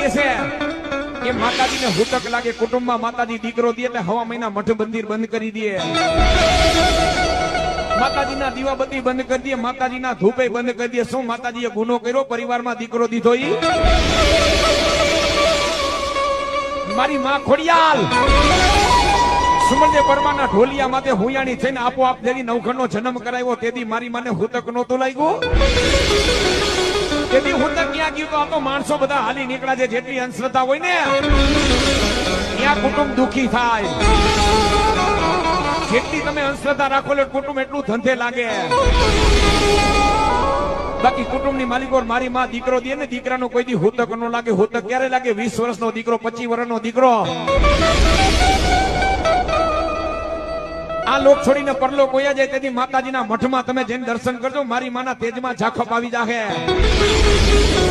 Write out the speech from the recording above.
દે છે એ માતાજીને હુતક લાગે કુટુંબમાં માતાજી દીકરો દે એટલે હવા મહિના મઠ મંદિર બંધ કરી દે, માતાજીના દીવાબત્તી બંધ કરી દે, માતાજીના ધૂપે બંધ કરી દે. શું માતાજીએ ગુનો કર્યો? પરિવારમાં દીકરો દીધો ઈ? મારી માં ખોડિયાલ સુમનદે પરમાના ઢોલિયા માથે હુયાણી થઈને આપોઆપ જેની નવખંડનો જન્મ કરાવ્યો તેથી મારી માને હુતક નહોતું લાગ્યું. તેથી હુતક ક્યાં ગયું? તો આ તો માણસો બધા હાલી નીકળ્યા છે. જેટલી અંધશ્રદ્ધા હોય ને ત્યાં કુટુંબ દુખી થાય. જેટલી તમે અંધશ્રદ્ધા રાખો એટલે કુટુંબ એટલું ધંધે લાગે. બાકી કુટુંબની માલિકો મારી માં દીકરો દે ને દીકરાનો કોઈ દી હુતક નો લાગે. હુતક ક્યારે લાગે? 20 વર્ષનો દીકરો, 25 વર્ષનો દીકરો. આ લોક છોડીને પરલોક હોયા જાય તેથી માતાજીના મઠમાં તમે જઈને દર્શન કરજો. મારી માના તેજમાં ઝાખપ આવી જાહે.